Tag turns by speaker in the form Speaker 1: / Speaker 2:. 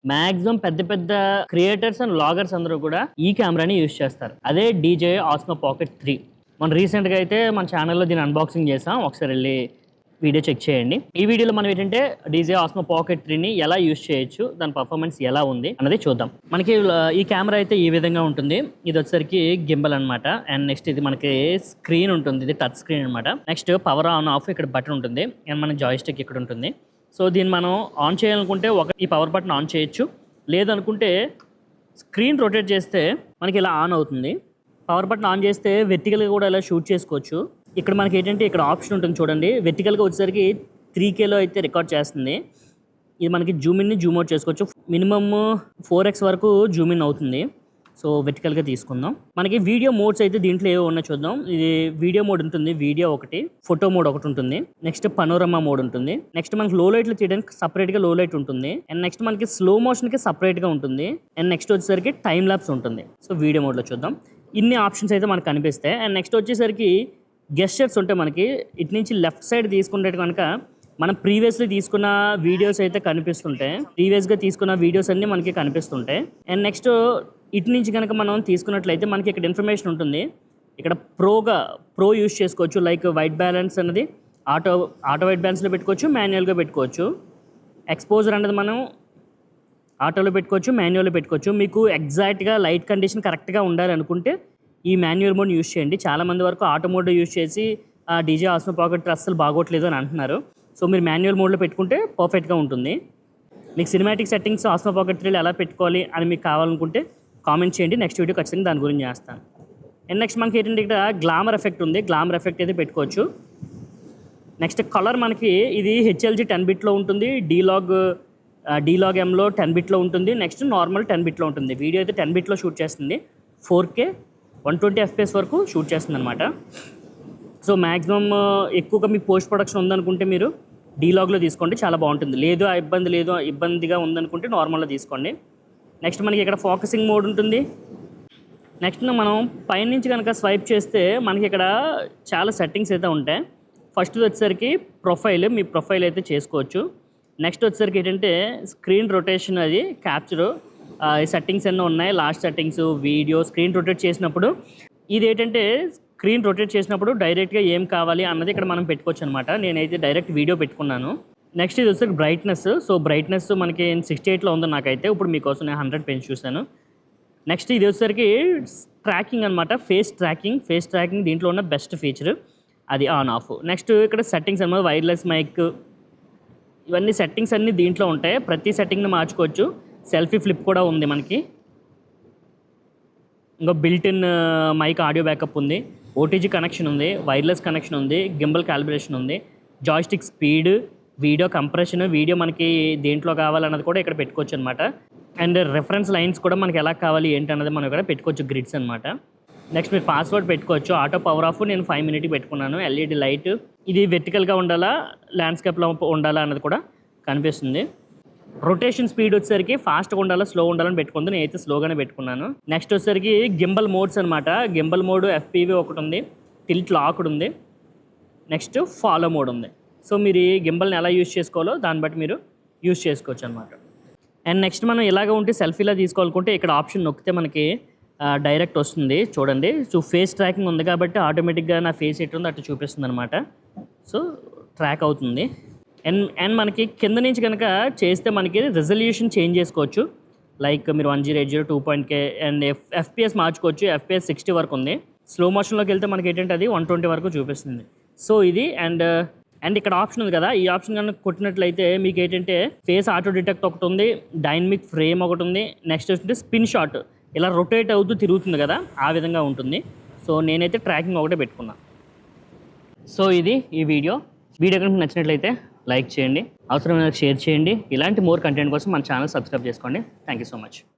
Speaker 1: Maximum పెద్ద పెద్ద creators and vloggers అందరూ కూడా ఈ కెమెరాని యూజ్ చేస్తారు. అదే DJI Osmo Pocket 3. మనం రీసెంట్గా అయితే మన ఛానల్లో దీన్ని అన్బాక్సింగ్ చేసాం, ఒకసారి వెళ్ళి వీడియో చెక్ చేయండి. ఈ వీడియోలో మనం ఏంటంటే DJI Osmo Pocket 3ని ఎలా యూజ్ చేయొచ్చు, దాని పర్ఫార్మెన్స్ ఎలా ఉంది అన్నది చూద్దాం. మనకి ఈ కెమెరా అయితే ఈ విధంగా ఉంటుంది. ఇది వచ్చేసరికి గింబల్ అనమాట. అండ్ నెక్స్ట్ ఇది మనకి స్క్రీన్ ఉంటుంది, ఇది టచ్ స్క్రీన్ అనమాట. నెక్స్ట్ పవర్ ఆన్ ఆఫ్ ఇక్కడ బటన్ ఉంటుంది, అండ్ మన జాయిస్టిక్ ఇక్కడ ఉంటుంది. సో దీన్ని మనం ఆన్ చేయాలనుకుంటే ఈ పవర్ బటన్ ఆన్ చేయొచ్చు, లేదనుకుంటే స్క్రీన్ రొటేట్ చేస్తే మనకి ఇలా ఆన్ అవుతుంది. పవర్ బటన్ ఆన్ చేస్తే వెర్టికల్గా కూడా ఇలా షూట్ చేసుకోవచ్చు. ఇక్కడ మనకి ఏంటంటే ఇక్కడ ఆప్షన్ ఉంటుంది చూడండి, వెర్టికల్గా వచ్చేసరికి 3Kలో అయితే రికార్డ్ చేస్తుంది. ఇది మనకి జూమ్ ఇన్ని జూమ్ అవుట్ చేసుకోవచ్చు. మినిమమ్ 4x వరకు జూమ్ ఇన్ అవుతుంది. సో వెర్టికల్గా తీసుకుందాం. మనకి వీడియో మోడ్స్ అయితే దీంట్లో ఏవో ఉన్నాయో చూద్దాం. ఇది వీడియో మోడ్ ఉంటుంది, వీడియో ఒకటి, ఫోటో మోడ్ ఒకటి ఉంటుంది, నెక్స్ట్ పనోరమా మోడ్ ఉంటుంది, నెక్స్ట్ మనకి లో లైట్లో తీయడానికి సపరేట్గా లో లైట్ ఉంటుంది, అండ్ నెక్స్ట్ మనకి స్లో మోషన్కి సపరేట్గా ఉంటుంది, అండ్ నెక్స్ట్ వచ్చేసరికి టైం ల్యాప్స్ ఉంటుంది. సో వీడియో మోడ్లో చూద్దాం. ఇన్ని ఆప్షన్స్ అయితే మనకు కనిపిస్తాయి. అండ్ నెక్స్ట్ వచ్చేసరికి గెస్చర్స్ ఉంటాయి. మనకి ఇటు నుంచి లెఫ్ట్ సైడ్ తీసుకుంటే కనుక మనం ప్రీవియస్లీ తీసుకున్న వీడియోస్ అయితే కనిపిస్తుంటాయి. ప్రీవియస్గా తీసుకున్న వీడియోస్ అన్నీ మనకి కనిపిస్తుంటాయి. అండ్ నెక్స్ట్ ఇటు నుంచి కనుక మనం తీసుకున్నట్లయితే మనకి ఇక్కడ ఇన్ఫర్మేషన్ ఉంటుంది. ఇక్కడ ప్రో యూస్ చేసుకోవచ్చు. లైక్ వైట్ బ్యాలెన్స్ అనేది ఆటో వైట్ బ్యాలెన్స్లో పెట్టుకోవచ్చు, మాన్యువల్గా పెట్టుకోవచ్చు. ఎక్స్పోజర్ అనేది మనం ఆటోలో పెట్టుకోవచ్చు, మాన్యువల్లో పెట్టుకోవచ్చు. మీకు ఎగ్జాక్ట్గా లైట్ కండిషన్ కరెక్ట్గా ఉండాలనుకుంటే ఈ మాన్యువల్ మోడ్ యూస్ చేయండి. చాలామంది వరకు ఆటో మోడ్ యూస్ చేసి DJI Osmo Pocket అస్సలు బాగోట్లేదు అని అంటున్నారు. సో మీరు మాన్యువల్ మోడ్లో పెట్టుకుంటే పర్ఫెక్ట్గా ఉంటుంది. మీకు సినిమాటిక్ సెట్టింగ్స్ Osmo Pocket 3లో ఎలా పెట్టుకోవాలి అని మీకు కావాలనుకుంటే కామెంట్ చేయండి. నెక్స్ట్ వీడియో ఖచ్చితంగా దాని గురించి చేస్తాను. అండ్ నెక్స్ట్ మనకి ఏంటంటే ఇక్కడ గ్లామర్ ఎఫెక్ట్ ఉంది, గ్లామర్ ఎఫెక్ట్ అయితే పెట్టుకోవచ్చు. నెక్స్ట్ కలర్ మనకి ఇది HLG 10 బిట్లో ఉంటుంది, D-Log Mలో 10 బిట్లో ఉంటుంది, నెక్స్ట్ నార్మల్ 10 బిట్లో ఉంటుంది. వీడియో అయితే 10 బిట్లో షూట్ చేస్తుంది, 4K 120 FPS వరకు షూట్ చేస్తుంది అనమాట. సో మ్యాక్సిమం ఎక్కువగా మీకు పోస్ట్ ప్రొడక్షన్ ఉందనుకుంటే మీరు D-Logలో తీసుకోండి, చాలా బాగుంటుంది. ఇబ్బందిగా ఉందనుకుంటే నార్మల్లో తీసుకోండి. నెక్స్ట్ మనకి ఇక్కడ ఫోకసింగ్ మోడ్ ఉంటుంది. నెక్స్ట్ మనం పైనుంచి కనుక స్వైప్ చేస్తే మనకి ఇక్కడ చాలా సెట్టింగ్స్ అయితే ఉంటాయి. ఫస్ట్ వచ్చేసరికి మీ ప్రొఫైల్ అయితే చేసుకోవచ్చు. నెక్స్ట్ వచ్చేసరికి ఏంటంటే స్క్రీన్ రొటేషన్, అది క్యాప్చరు, సెట్టింగ్స్ అన్నీ ఉన్నాయి. Last settings, video screen rotate చేసినప్పుడు ఇది ఏంటంటే స్క్రీన్ రొటేట్ చేసినప్పుడు డైరెక్ట్గా ఏం కావాలి అన్నది ఇక్కడ మనం పెట్టుకోవచ్చు అనమాట. నేనైతే డైరెక్ట్ వీడియో పెట్టుకున్నాను. నెక్స్ట్ ఇది వచ్చేసరికి బ్రైట్నెస్. సో బ్రైట్నెస్ మనకి 68లో ఉంది నాకైతే. ఇప్పుడు మీకోసం నేను 100 పెంచి చూశాను. నెక్స్ట్ ఇది వచ్చేసరికి ట్రాకింగ్ అనమాట, ఫేస్ ట్రాకింగ్ దీంట్లో ఉన్న బెస్ట్ ఫీచర్, అది ఆన్ ఆఫ్. నెక్స్ట్ ఇక్కడ సెట్టింగ్స్ అనమాట, వైర్లెస్ మైక్, ఇవన్నీ సెట్టింగ్స్ అన్నీ దీంట్లో ఉంటాయి. ప్రతి సెట్టింగ్ని మార్చుకోవచ్చు. సెల్ఫీ ఫ్లిప్ కూడా ఉంది మనకి. ఇంకా built in mic audio backup ఉంది, OTG కనెక్షన్ ఉంది, వైర్లెస్ కనెక్షన్ ఉంది, గింబల్ క్యాలిబ్రేషన్ ఉంది, joystick speed, video compression, video మనకి దేంట్లో కావాలన్నది కూడా ఇక్కడ పెట్టుకోవచ్చు అనమాట. అండ్ రెఫరెన్స్ లైన్స్ కూడా మనకి ఎలా కావాలి ఏంటి అన్నది మనం ఇక్కడ పెట్టుకోవచ్చు, గ్రిడ్స్ అనమాట. నెక్స్ట్ మీరు పాస్వర్డ్ పెట్టుకోవచ్చు. ఆటో పవర్ ఆఫ్ నేను 5 మినిట్కి పెట్టుకున్నాను. LED లైట్, ఇది వెర్టికల్గా ఉండాలా ల్యాండ్స్కేప్లో ఉండాలా అన్నది కూడా కనిపిస్తుంది. రొటేషన్ స్పీడ్ వచ్చేసరికి ఫాస్ట్గా ఉండాలా స్లో ఉండాలని పెట్టుకుంది, నేనైతే స్లోగానే పెట్టుకున్నాను. నెక్స్ట్ వచ్చేసరికి గింబల్ మోడ్స్ అనమాట. గింబల్ మోడ్ FPV ఒకటి ఉంది, టిల్ట్ లాక్డ్ ఉంది, నెక్స్ట్ ఫాలో మోడ్ ఉంది. సో మీరు ఈ గింబల్ని ఎలా యూజ్ చేసుకోవాలో దాన్ని బట్టి మీరు యూజ్ చేసుకోవచ్చు అనమాట. అండ్ నెక్స్ట్ మనం ఇలాగ ఉంటే సెల్ఫీలా తీసుకోవాలనుకుంటే ఇక్కడ ఆప్షన్ నొక్కితే మనకి డైరెక్ట్ వస్తుంది చూడండి. సో ఫేస్ ట్రాకింగ్ ఉంది కాబట్టి ఆటోమేటిక్గా నా ఫేస్ ఎటు ఉందో అటు చూపిస్తుంది అనమాట. సో ట్రాక్ అవుతుంది. అండ్ మనకి కింద నుంచి కనుక చేస్తే మనకి రెజల్యూషన్ చేంజ్ చేసుకోవచ్చు. లైక్ మీరు 1080 2.K అండ్ FPS మార్చుకోవచ్చు. FPS 60 వరకు ఉంది. స్లో మోషన్లోకి వెళ్తే మనకి ఏంటంటే అది 120 వరకు చూపిస్తుంది. సో ఇది అండ్ ఇక్కడ ఆప్షన్ ఉంది కదా, ఈ ఆప్షన్ కనుక కొట్టినట్లయితే మీకు ఏంటంటే ఫేస్ ఆటో డిటెక్ట్ ఒకటి ఉంది, డైనమిక్ ఫ్రేమ్ ఒకటి ఉంది, నెక్స్ట్ వచ్చి స్పిన్ షాట్, ఇలా రొటేట్ అవుతూ తిరుగుతుంది కదా, ఆ విధంగా ఉంటుంది. సో నేనైతే ట్రాకింగ్ ఒకటే పెట్టుకున్నా. సో ఇది ఈ వీడియో కనుక నచ్చినట్లయితే లైక్ చేయండి, అవసరమైన షేర్ చేయండి. ఇలాంటి మోర్ కంటెంట్ కోసం మన ఛానల్ సబ్స్క్రైబ్ చేసుకోండి. Thank you so much.